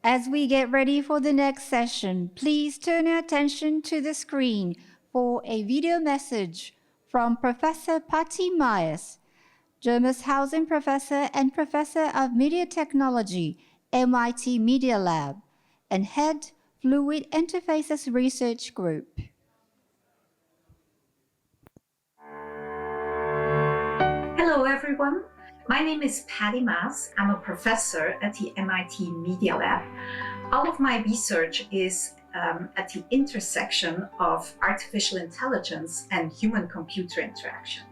As we get ready for the next session, please turn your attention to the screen for a video message from Professor Pattie Maes, German Housing Professor and Professor of Media Technology, MIT Media Lab, and Head Fluid Interfaces Research Group. Hello everyone, my name is Pattie Maes. I'm a professor at the MIT Media Lab. All of my research is at the intersection of artificial intelligence and human-computer interaction.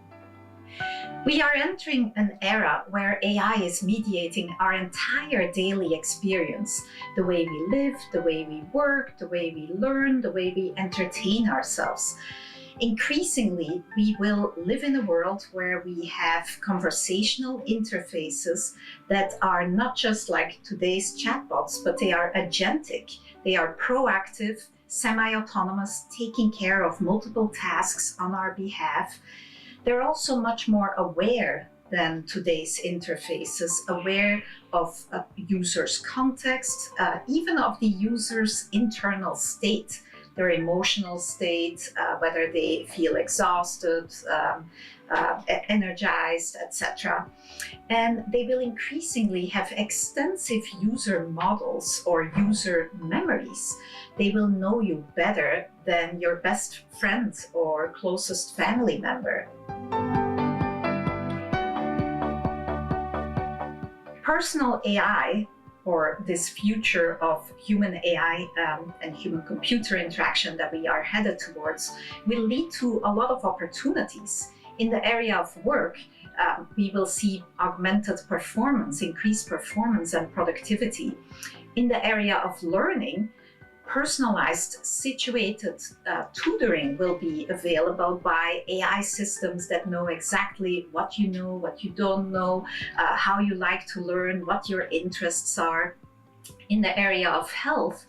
We are entering an era where AI is mediating our entire daily experience, the way we live, the way we work, the way we learn, the way we entertain ourselves. Increasingly, we will live in a world where we have conversational interfaces that are not just like today's chatbots, but they are agentic, they are proactive, semi-autonomous, taking care of multiple tasks on our behalf. They're also much more aware than today's interfaces, aware of users' context, even of the user's internal state, their emotional state, whether they feel exhausted, energized, etc. And they will increasingly have extensive user models or user memories. They will know you better than your best friend or closest family member. Personal AI, or this future of human AI and human-computer interaction that we are headed towards, will lead to a lot of opportunities. In the area of work, we will see augmented performance, increased performance and productivity. In the area of learning, personalized, situated tutoring will be available by AI systems that know exactly what you know, what you don't know, how you like to learn, what your interests are. In the area of health,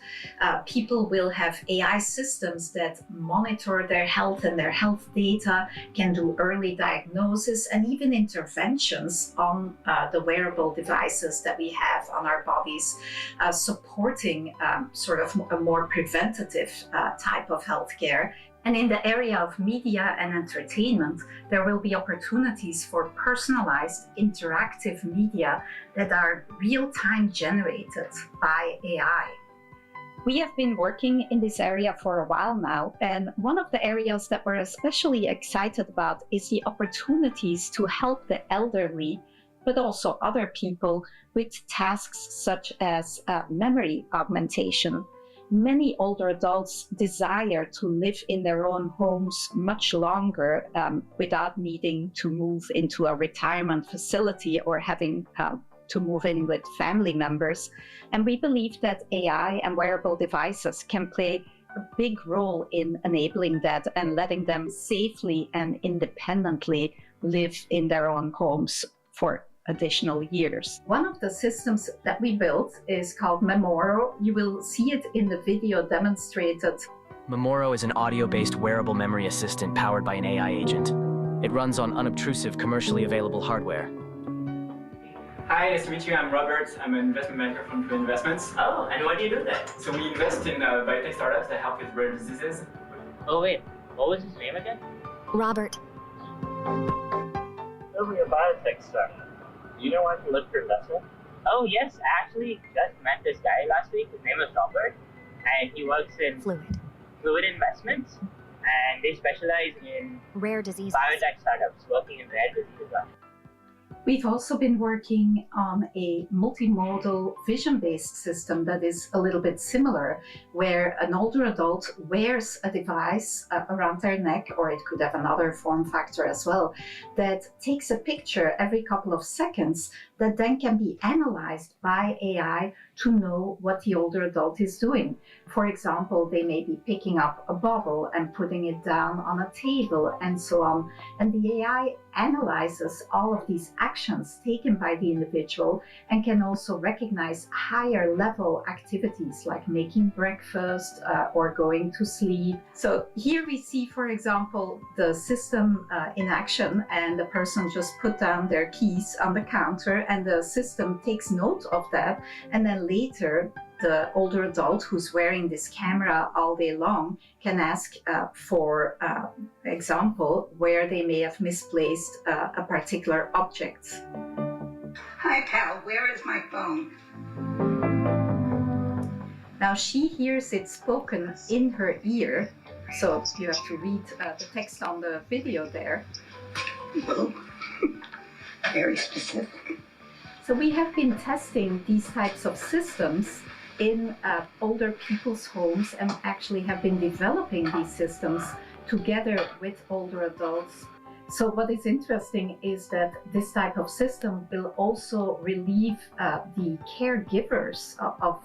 people will have AI systems that monitor their health and their health data, can do early diagnosis and even interventions on the wearable devices that we have on our bodies, supporting sort of a more preventative type of healthcare. And in the area of media and entertainment, there will be opportunities for personalized, interactive media that are real-time generated by AI. We have been working in this area for a while now, and one of the areas that we're especially excited about is the opportunities to help the elderly, but also other people with tasks such as memory augmentation. Many older adults desire to live in their own homes much longer without needing to move into a retirement facility or having to move in with family members. And we believe that AI and wearable devices can play a big role in enabling that and letting them safely and independently live in their own homes for additional years. One of the systems that we built is called Memoro. You will see it in the video demonstrated. Memoro is an audio-based wearable memory assistant powered by an AI agent. It runs on unobtrusive, commercially available hardware. Hi, nice to meet you. I'm Robert. I'm an investment banker from Fluid Investments. Oh, and what do you do there? So we invest in biotech startups that help with rare diseases. Oh wait, what was his name again? Robert. Building a biotech startup. Do you know why you look for investment? Oh yes, I actually just met this guy last week. His name is Robert, and he works in Fluid Investments, and they specialize in rare diseases. Biotech startups working in rare diseases. We've also been working on a multimodal vision-based system that is a little bit similar, where an older adult wears a device around their neck, or it could have another form factor as well, that takes a picture every couple of seconds that then can be analyzed by AI to know what the older adult is doing. For example, they may be picking up a bottle and putting it down on a table and so on. And the AI analyzes all of these actions taken by the individual and can also recognize higher level activities like making breakfast or going to sleep. So here we see, for example, the system in action, and the person just put down their keys on the counter and the system takes note of that, and then later the older adult who's wearing this camera all day long can ask for example where they may have misplaced a particular object. Hi, pal, where is my phone? Now she hears it spoken in her ear, so you have to read the text on the video there. Whoa. Very specific. So we have been testing these types of systems in older people's homes and actually have been developing these systems together with older adults. So what is interesting is that this type of system will also relieve the caregivers of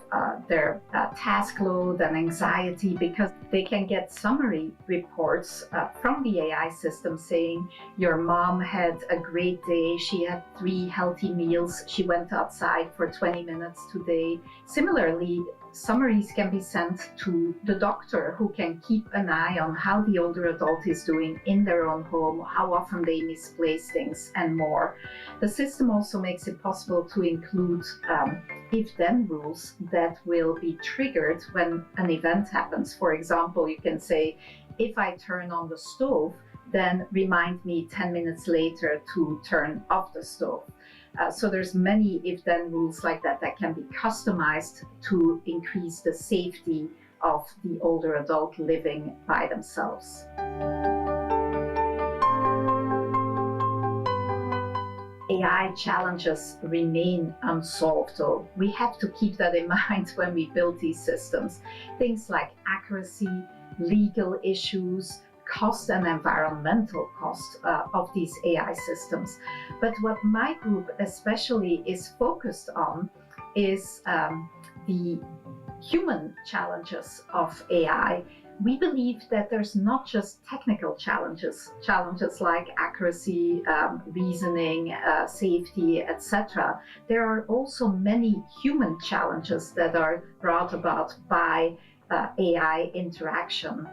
their task load and anxiety, because they can get summary reports from the AI system saying, your mom had a great day, she had 3 healthy meals, she went outside for 20 minutes today. Similarly, summaries can be sent to the doctor, who can keep an eye on how the older adult is doing in their own home, how often they misplace things, and more. The system also makes it possible to include if-then rules that will be triggered when an event happens. For example, you can say, if I turn on the stove, then remind me 10 minutes later to turn off the stove. So there's many if-then rules like that that can be customized to increase the safety of the older adult living by themselves. AI challenges remain unsolved, so we have to keep that in mind when we build these systems. Things like accuracy, legal issues, cost and environmental cost of these AI systems. But what my group especially is focused on is the human challenges of AI. We believe that there's not just technical challenges like accuracy, reasoning, safety, etc. There are also many human challenges that are brought about by AI interaction.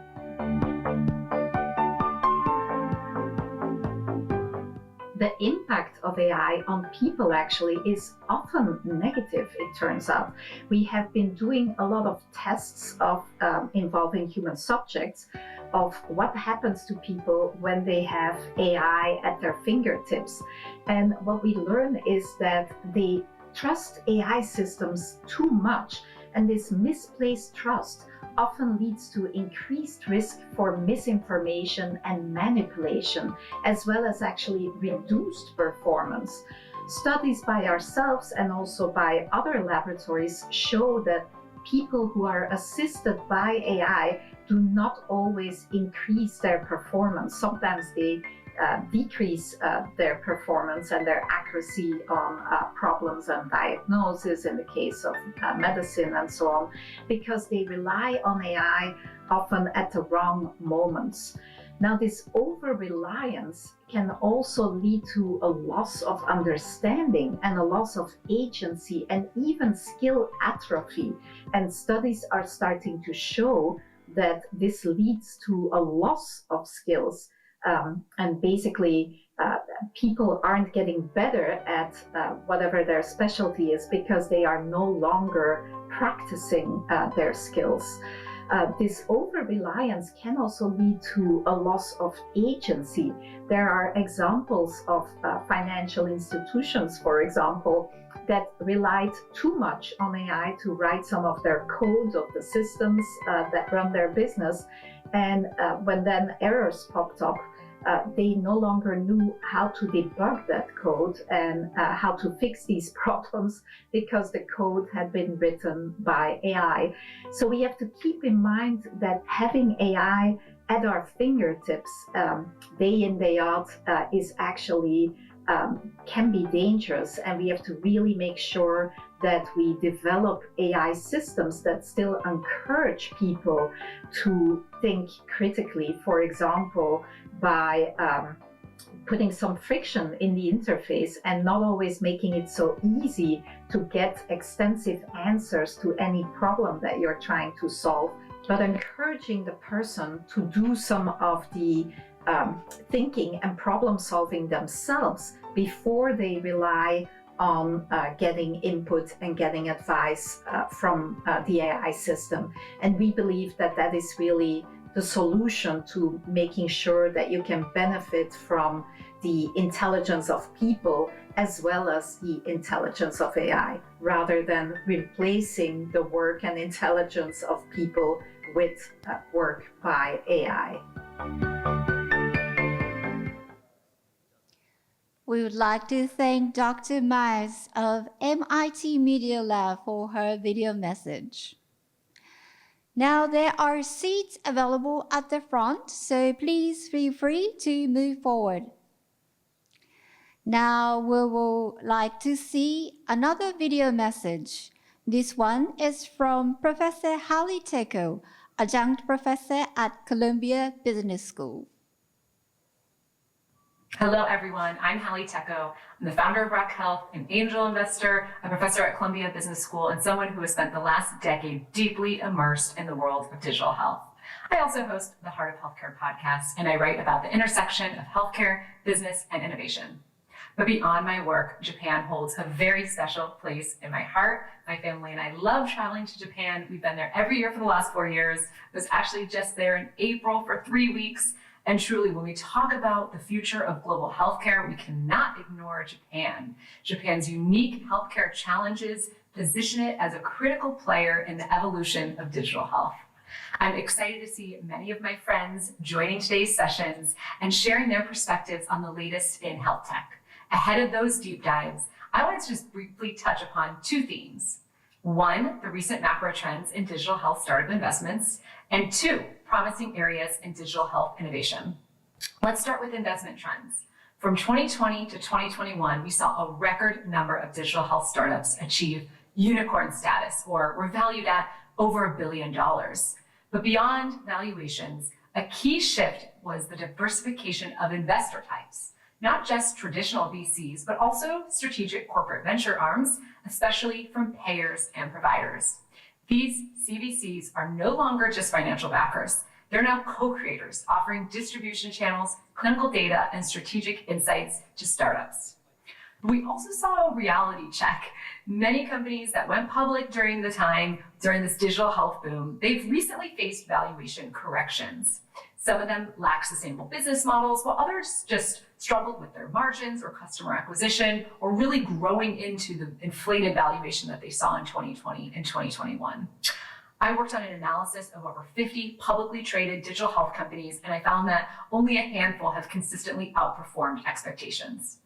The impact of AI on people actually is often negative, it turns out. We have been doing a lot of tests of involving human subjects of what happens to people when they have AI at their fingertips. And what we learn is that they trust AI systems too much, and this misplaced trust often leads to increased risk for misinformation and manipulation, as well as actually reduced performance. Studies by ourselves and also by other laboratories show that people who are assisted by AI do not always increase their performance. Sometimes they decrease their performance and their accuracy on problems and diagnosis in the case of medicine and so on, because they rely on AI often at the wrong moments. Now, this over-reliance can also lead to a loss of understanding and a loss of agency and even skill atrophy. And studies are starting to show that this leads to a loss of skills. And basically, people aren't getting better at whatever their specialty is because they are no longer practicing their skills. This over-reliance can also lead to a loss of agency. There are examples of financial institutions, for example, that relied too much on AI to write some of their code of the systems that run their business. And when then errors popped up, they no longer knew how to debug that code and how to fix these problems because the code had been written by AI. So we have to keep in mind that having AI at our fingertips day in, day out is actually can be dangerous, and we have to really make sure that we develop AI systems that still encourage people to think critically, for example, by putting some friction in the interface and not always making it so easy to get extensive answers to any problem that you're trying to solve, but encouraging the person to do some of the thinking and problem solving themselves before they rely on getting input and getting advice from the AI system. And we believe that that is really the solution to making sure that you can benefit from the intelligence of people as well as the intelligence of AI, rather than replacing the work and intelligence of people with work by AI. We would like to thank Dr. Maes of MIT Media Lab for her video message. Now there are seats available at the front, so please feel free to move forward. Now we would like to see another video message. This one is from Professor Halle Tecco, adjunct professor at Columbia Business School. Hello, everyone. I'm Halle Tecco. I'm the founder of Rock Health, an angel investor, a professor at Columbia Business School, and someone who has spent the last decade deeply immersed in the world of digital health. I also host the Heart of Healthcare podcast, and I write about the intersection of healthcare, business, and innovation. But beyond my work, Japan holds a very special place in my heart. My family and I love traveling to Japan. We've been there every year for the last 4 years. I was actually just there in April for 3 weeks. And truly, when we talk about the future of global healthcare, we cannot ignore Japan. Japan's unique healthcare challenges position it as a critical player in the evolution of digital health. I'm excited to see many of my friends joining today's sessions and sharing their perspectives on the latest in health tech. Ahead of those deep dives, I wanted to just briefly touch upon 2 themes. 1, the recent macro trends in digital health startup investments, and 2, promising areas in digital health innovation. Let's start with investment trends. From 2020 to 2021, we saw a record number of digital health startups achieve unicorn status, or were valued at over $1 billion. But beyond valuations, a key shift was the diversification of investor types. Not just traditional VCs, but also strategic corporate venture arms, especially from payers and providers. These CVCs are no longer just financial backers. They're now co-creators, offering distribution channels, clinical data, and strategic insights to startups. We also saw a reality check. Many companies that went public during this digital health boom, they've recently faced valuation corrections. Some of them lack sustainable business models, while others just struggled with their margins or customer acquisition, or really growing into the inflated valuation that they saw in 2020 and 2021. I worked on an analysis of over 50 publicly traded digital health companies, and I found that only a handful have consistently outperformed expectations.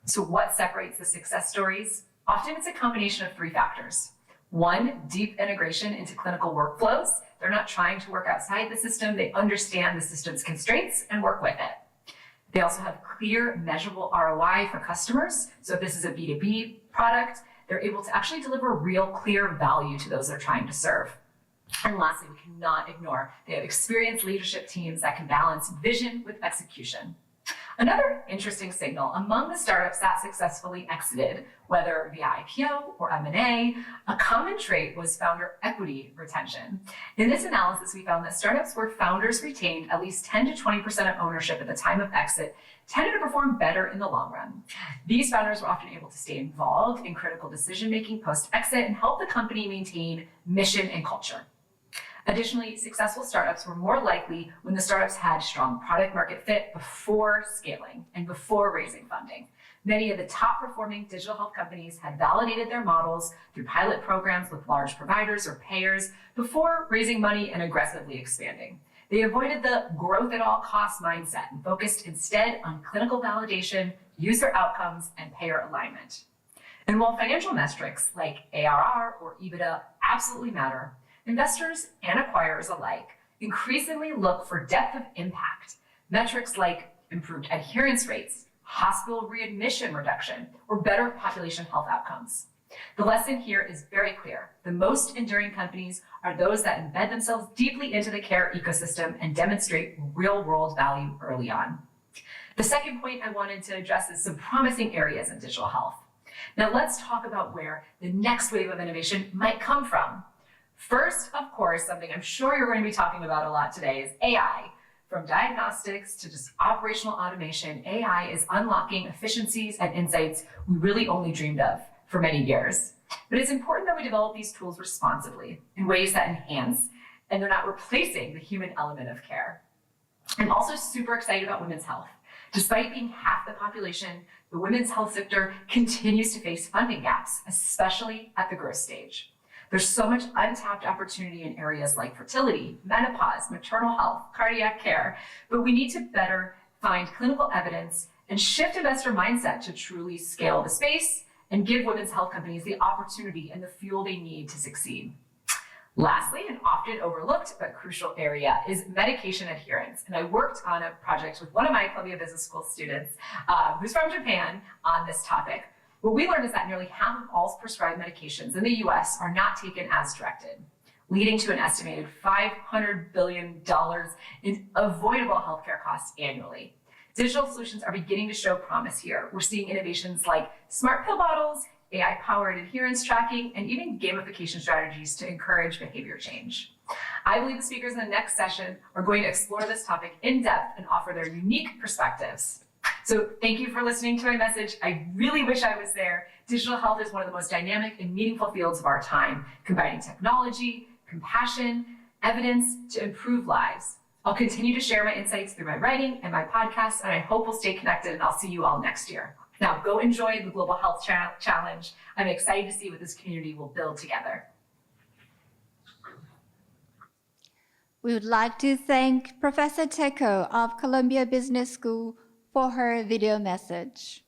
So what separates the success stories? Often it's a combination of 3 factors. 1, deep integration into clinical workflows. They're not trying to work outside the system. They understand the system's constraints and work with it. They also have clear, measurable ROI for customers. So if this is a B2B product, they're able to actually deliver real, clear value to those they're trying to serve. And lastly, we cannot ignore, they have experienced leadership teams that can balance vision with execution. Another interesting signal among the startups that successfully exited, whether via IPO or M&A, a common trait was founder equity retention. In this analysis, we found that startups where founders retained at least 10 to 20% of ownership at the time of exit tended to perform better in the long run. These founders were often able to stay involved in critical decision-making post-exit and help the company maintain mission and culture. Additionally, successful startups were more likely when the startups had strong product market fit before scaling and before raising funding. Many of the top performing digital health companies had validated their models through pilot programs with large providers or payers before raising money and aggressively expanding. They avoided the growth at all costs mindset and focused instead on clinical validation, user outcomes, and payer alignment. And while financial metrics like ARR or EBITDA absolutely matter, investors and acquirers alike increasingly look for depth of impact. Metrics like improved adherence rates, hospital readmission reduction, or better population health outcomes. The lesson here is very clear. The most enduring companies are those that embed themselves deeply into the care ecosystem and demonstrate real-world value early on. The second point I wanted to address is some promising areas in digital health. Now let's talk about where the next wave of innovation might come from. First, of course, something I'm sure you're going to be talking about a lot today is AI. From diagnostics to just operational automation, AI is unlocking efficiencies and insights we really only dreamed of for many years. But it's important that we develop these tools responsibly in ways that enhance, and they're not replacing the human element of care. I'm also super excited about women's health. Despite being half the population, the women's health sector continues to face funding gaps, especially at the growth stage. There's so much untapped opportunity in areas like fertility, menopause, maternal health, cardiac care, but we need to better find clinical evidence and shift investor mindset to truly scale the space and give women's health companies the opportunity and the fuel they need to succeed. Lastly, an often overlooked but crucial area is medication adherence. And I worked on a project with one of my Columbia Business School students who's from Japan on this topic. What we learned is that nearly half of all prescribed medications in the US are not taken as directed, leading to an estimated $500 billion in avoidable healthcare costs annually. Digital solutions are beginning to show promise here. We're seeing innovations like smart pill bottles, AI-powered adherence tracking, and even gamification strategies to encourage behavior change. I believe the speakers in the next session are going to explore this topic in depth and offer their unique perspectives. So thank you for listening to my message. I really wish I was there. Digital health is one of the most dynamic and meaningful fields of our time, combining technology, compassion, evidence to improve lives. I'll continue to share my insights through my writing and my podcasts, and I hope we'll stay connected, and I'll see you all next year. Now, go enjoy the Global Health Challenge. I'm excited to see what this community will build together. We would like to thank Professor Tecco of Columbia Business School for her video message.